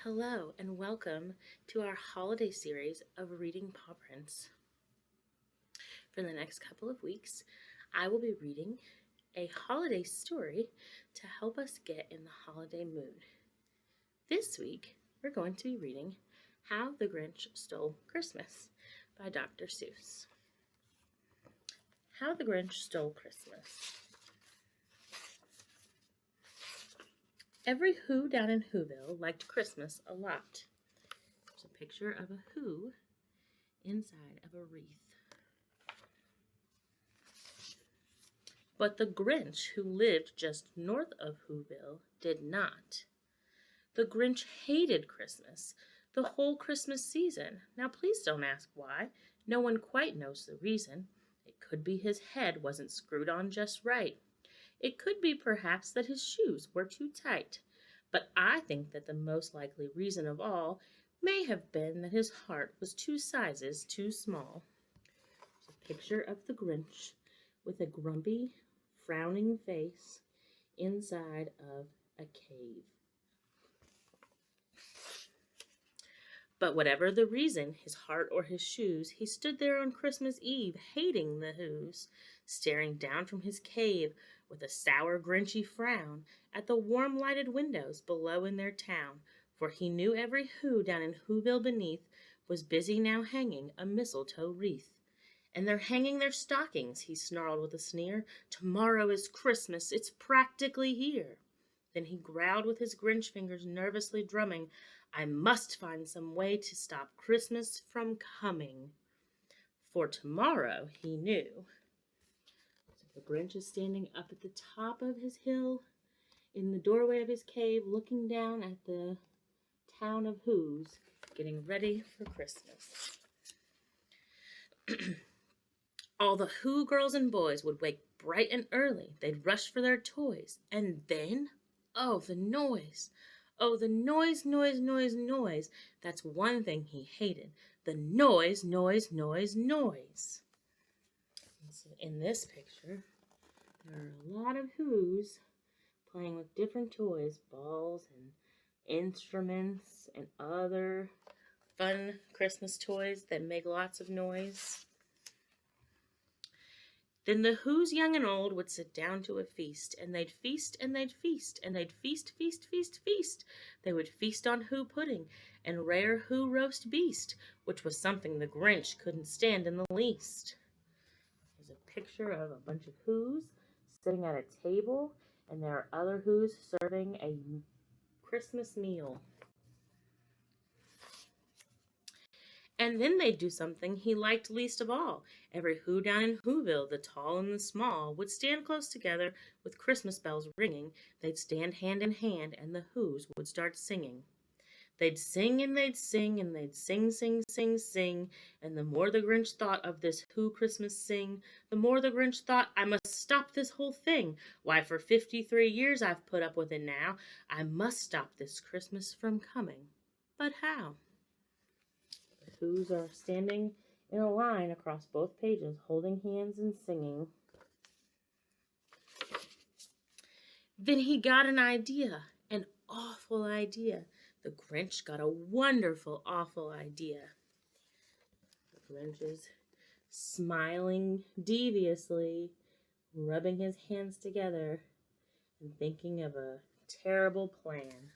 Hello and welcome to our holiday series of reading Pawprints. For the next couple of weeks, I will be reading a holiday story to help us get in the holiday mood. This week, we're going to be reading How the Grinch Stole Christmas by Dr. Seuss. How the Grinch Stole Christmas. Every Who down in Whoville liked Christmas a lot. There's a picture of a Who inside of a wreath. But the Grinch, who lived just north of Whoville, did not. The Grinch hated Christmas, the whole Christmas season. Now please don't ask why. No one quite knows the reason. It could be his head wasn't screwed on just right. It could be perhaps that his shoes were too tight, but I think that the most likely reason of all may have been that his heart was 2 sizes too small. There's a picture of the Grinch with a grumpy, frowning face inside of a cave. But whatever the reason, his heart or his shoes, he stood there on Christmas Eve, hating the Whos, staring down from his cave with a sour, Grinchy frown at the warm lighted windows below in their town, for he knew every Who down in Whoville beneath was busy now hanging a mistletoe wreath. And they're hanging their stockings, he snarled with a sneer. Tomorrow is Christmas, it's practically here. Then he growled with his Grinch fingers nervously drumming, I must find some way to stop Christmas from coming. For tomorrow, he knew. So the Grinch is standing up at the top of his hill, in the doorway of his cave, looking down at the town of Whos, getting ready for Christmas. All the Who girls and boys would wake bright and early. They'd rush for their toys. And then, oh, the noise. Oh, the noise, noise, noise, noise. That's one thing he hated. The noise, noise, noise, noise. So in this picture, there are a lot of Whos playing with different toys, balls and instruments and other fun Christmas toys that make lots of noise. Then the Whos young and old would sit down to a feast, and they'd feast, and they'd feast, and they'd feast, feast, feast, feast. They would feast on Who pudding and rare Who roast beast, which was something the Grinch couldn't stand in the least. There's a picture of a bunch of Whos sitting at a table, and there are other Whos serving a Christmas meal. And then they'd do something he liked least of all. Every Who down in Whoville, the tall and the small, would stand close together with Christmas bells ringing. They'd stand hand in hand, and the Whos would start singing. They'd sing and they'd sing and they'd sing, sing, sing, sing. And the more the Grinch thought of this Who Christmas sing, the more the Grinch thought, I must stop this whole thing. Why, for 53 years I've put up with it now. I must stop this Christmas from coming. But how? The Whos are standing in a line across both pages, holding hands and singing. Then he got an idea, an awful idea. The Grinch got a wonderful, awful idea. The Grinch is smiling deviously, rubbing his hands together, and thinking of a terrible plan.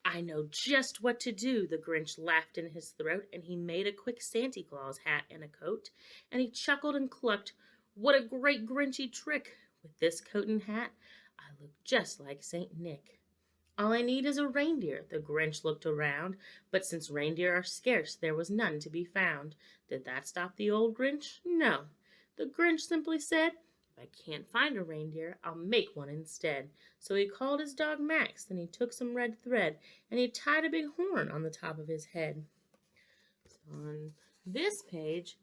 I know just what to do, the Grinch laughed in his throat, and he made a quick Santa Claus hat and a coat, and he chuckled and clucked, what a great Grinchy trick! With this coat and hat, I look just like Saint Nick. All I need is a reindeer, the Grinch looked around, but since reindeer are scarce, there was none to be found. Did that stop the old Grinch? No. The Grinch simply said, if I can't find a reindeer, I'll make one instead. So he called his dog Max, then he took some red thread, and he tied a big horn on the top of his head. So on this page,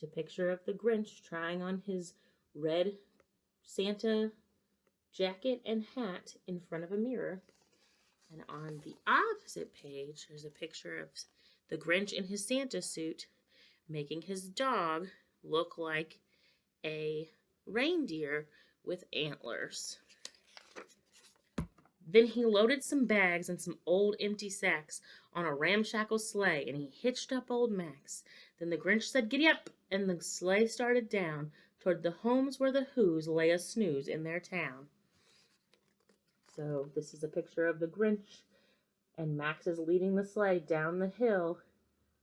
there's a picture of the Grinch trying on his red Santa jacket and hat in front of a mirror. And on the opposite page, there's a picture of the Grinch in his Santa suit making his dog look like a reindeer with antlers. Then he loaded some bags and some old empty sacks on a ramshackle sleigh, and he hitched up old Max. Then the Grinch said, "Giddy up!" and the sleigh started down toward the homes where the Whos lay a snooze in their town. So this is a picture of the Grinch, and Max is leading the sleigh down the hill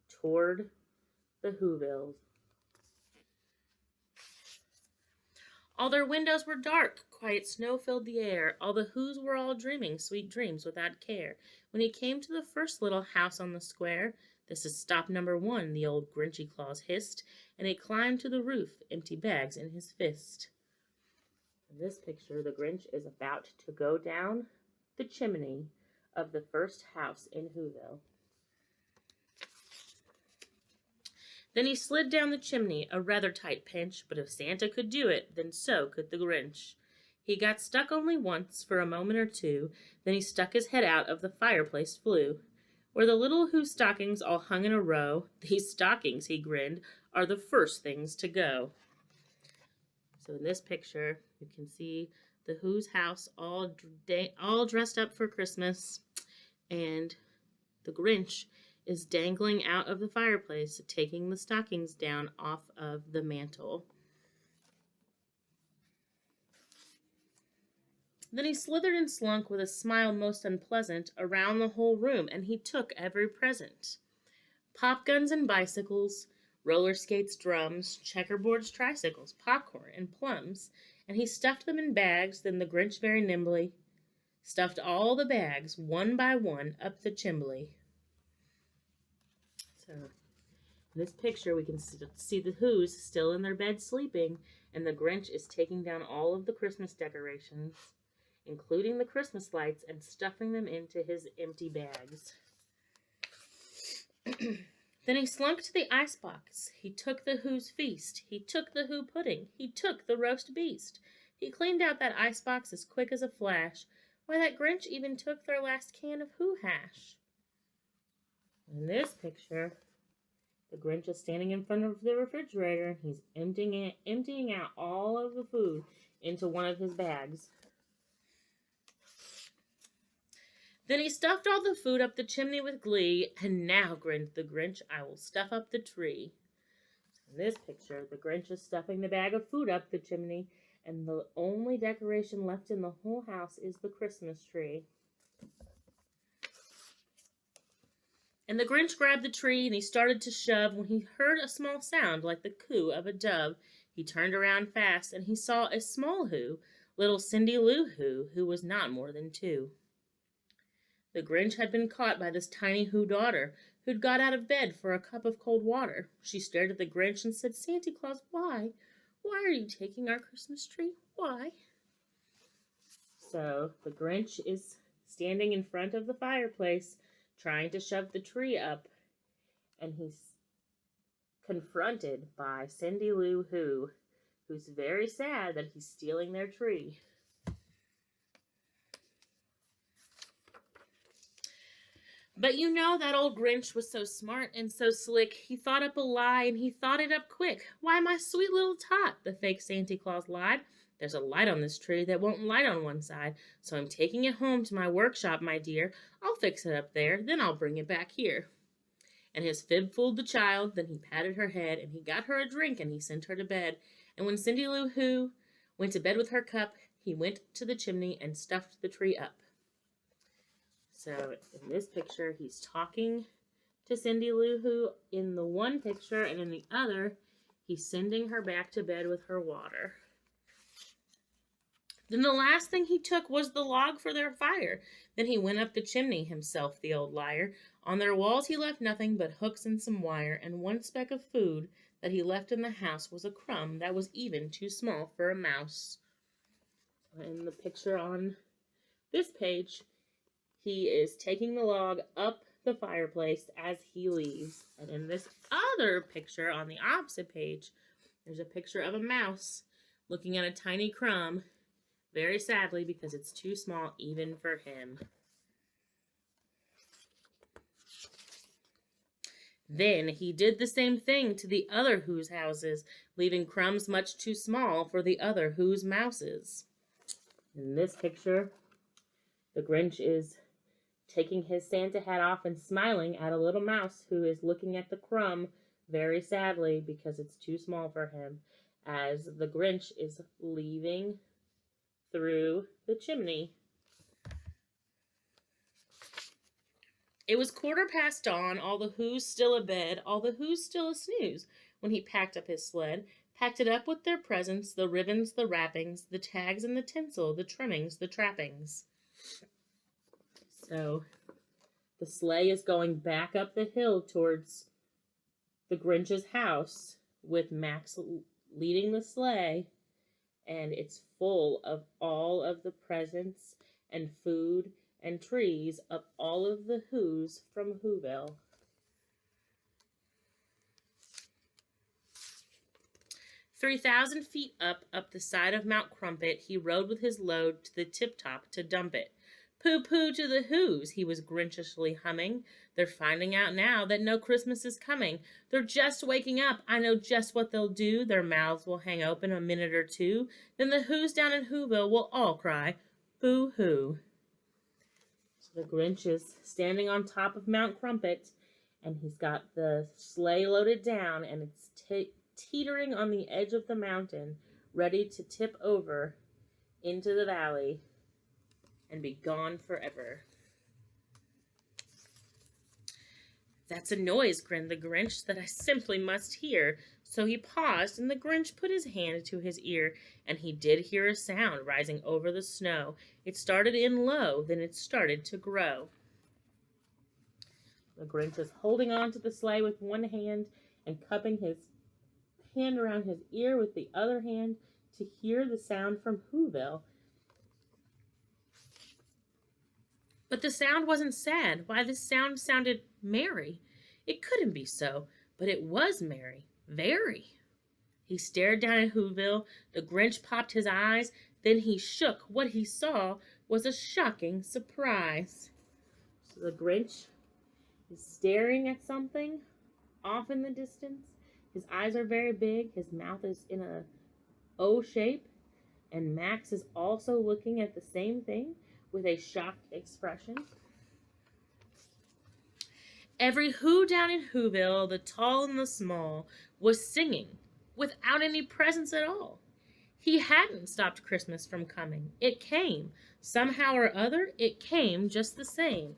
toward the Whovilles. All their windows were dark, quiet snow filled the air. All the Whos were all dreaming sweet dreams without care. When he came to the first little house on the square, "This is stop number 1, the old Grinchy Claus hissed, and he climbed to the roof, empty bags in his fist. In this picture, the Grinch is about to go down the chimney of the first house in Whoville. Then he slid down the chimney, a rather tight pinch, but if Santa could do it, then so could the Grinch. He got stuck only once, for a moment or two, then he stuck his head out of the fireplace flue. Where the little Who stockings all hung in a row, "These stockings," he grinned, "are the first things to go." So in this picture, you can see the Who's house all dressed up for Christmas, and the Grinch is dangling out of the fireplace, taking the stockings down off of the mantle. Then he slithered and slunk with a smile most unpleasant around the whole room, and he took every present. Pop guns and bicycles, roller skates, drums, checkerboards, tricycles, popcorn, and plums, and he stuffed them in bags. Then the Grinch very nimbly stuffed all the bags, one by one, up the chimbley. So in this picture, we can see the Whos still in their bed sleeping, and the Grinch is taking down all of the Christmas decorations, including the Christmas lights, and stuffing them into his empty bags. Then he slunk to the icebox. He took the Who's feast. He took the Who pudding. He took the roast beast. He cleaned out that icebox as quick as a flash. Why, that Grinch even took their last can of Who hash. In this picture, the Grinch is standing in front of the refrigerator, and he's emptying out all of the food into one of his bags. Then he stuffed all the food up the chimney with glee, and now, grinned the Grinch, "I will stuff up the tree." In this picture, the Grinch is stuffing the bag of food up the chimney, and the only decoration left in the whole house is the Christmas tree. And the Grinch grabbed the tree, and he started to shove when he heard a small sound like the coo of a dove. He turned around fast, and he saw a small Who, little Cindy Lou Who was not more than 2. The Grinch had been caught by this tiny Who daughter, who'd got out of bed for a cup of cold water. She stared at the Grinch and said, "Santa Claus, why? Why are you taking our Christmas tree? Why?" So the Grinch is standing in front of the fireplace, trying to shove the tree up, and he's confronted by Cindy Lou Who, who's very sad that he's stealing their tree. But you know that old Grinch was so smart and so slick, he thought up a lie, and he thought it up quick. "Why, my sweet little tot," the fake Santa Claus lied, "there's a light on this tree that won't light on one side, so I'm taking it home to my workshop, my dear. I'll fix it up there, then I'll bring it back here." And his fib fooled the child, then he patted her head, and he got her a drink, and he sent her to bed. And when Cindy Lou Who went to bed with her cup, he went to the chimney and stuffed the tree up. So in this picture, he's talking to Cindy Lou Who in the one picture, and in the other, he's sending her back to bed with her water. Then the last thing he took was the log for their fire. Then he went up the chimney himself, the old liar. On their walls he left nothing but hooks and some wire, and one speck of food that he left in the house was a crumb that was even too small for a mouse. In the picture on this page, he is taking the log up the fireplace as he leaves. And in this other picture on the opposite page, there's a picture of a mouse looking at a tiny crumb, very sadly, because it's too small even for him. Then he did the same thing to the other Who's houses, leaving crumbs much too small for the other Who's mouses. In this picture, The Grinch is taking his Santa hat off and smiling at a little mouse who is looking at the crumb very sadly because it's too small for him, as the Grinch is leaving through the chimney. It was dawn, all the Who's still abed, all the Who's still a snooze, when he packed up his sled, packed it up with their presents, the ribbons, the wrappings, the tags and the tinsel, the trimmings, the trappings. So, the sleigh is going back up the hill towards the Grinch's house, with Max leading the sleigh, and it's full of all of the presents and food and trees of all of the Who's from Whoville. "3,000 feet up the side of Mount Crumpet, he rode with his load to the tip-top to dump it. Pooh-pooh to the Who's, he was Grinchishly humming. They're finding out now that no Christmas is coming. They're just waking up. I know just what they'll do. Their mouths will hang open a minute or two. Then the Who's down in Whoville will all cry, boo-hoo." So the Grinch is standing on top of Mount Crumpet, and he's got the sleigh loaded down, and it's teetering on the edge of the mountain, ready to tip over into the valley and be gone forever. "That's a noise," grinned the Grinch, "that I simply must hear." So he paused, and the Grinch put his hand to his ear, and he did hear a sound rising over the snow. It started in low, then it started to grow. The Grinch is holding on to the sleigh with one hand and cupping his hand around his ear with the other hand to hear the sound from Whoville. But the sound wasn't sad. Why, the sound sounded merry. It couldn't be so, but it was merry, very. He stared down at Whoville. The Grinch popped his eyes. Then he shook. What he saw was a shocking surprise. So the Grinch is staring at something off in the distance. His eyes are very big. His mouth is in a O shape. And Max is also looking at the same thing with a shocked expression. Every Who down in Whoville, the tall and the small, was singing without any presents at all. He hadn't stopped Christmas from coming. It came. Somehow or other, it came just the same.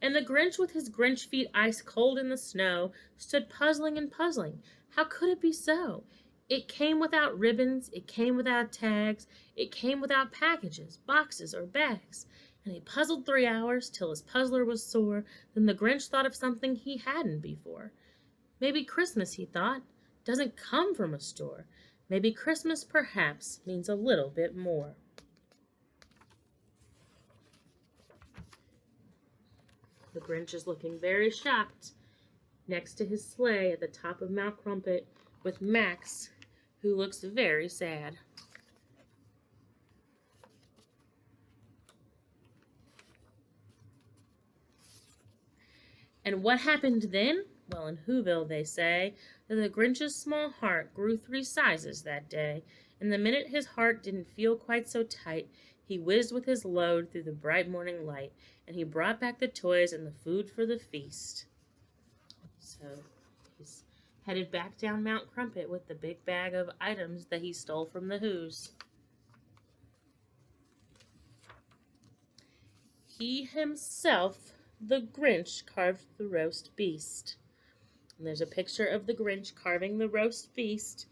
And the Grinch, with his Grinch feet ice cold in the snow, stood puzzling and puzzling. How could it be so? It came without ribbons, it came without tags, it came without packages, boxes, or bags. And he puzzled 3 hours till his puzzler was sore. Then the Grinch thought of something he hadn't before. Maybe Christmas, he thought, doesn't come from a store. Maybe Christmas, perhaps, means a little bit more. The Grinch is looking very shocked next to his sleigh at the top of Mount Crumpet with Max, who looks very sad. And what happened then? Well, in Whoville they say that the Grinch's small heart grew 3 sizes that day, and the minute his heart didn't feel quite so tight, he whizzed with his load through the bright morning light, and he brought back the toys and the food for the feast. So he's headed back down Mount Crumpet with the big bag of items that he stole from the Who's. He himself, the Grinch, carved the roast beast. And there's a picture of the Grinch carving the roast beast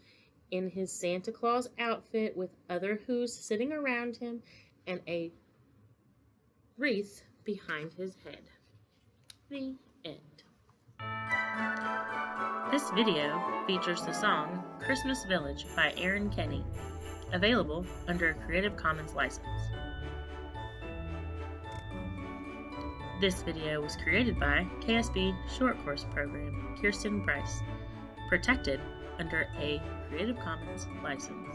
in his Santa Claus outfit with other Who's sitting around him and a wreath behind his head. The end. This video features the song Christmas Village by Aaron Kenny, available under a Creative Commons license. This video was created by KSB Short Course Program, Kirsten Price, protected under a Creative Commons license.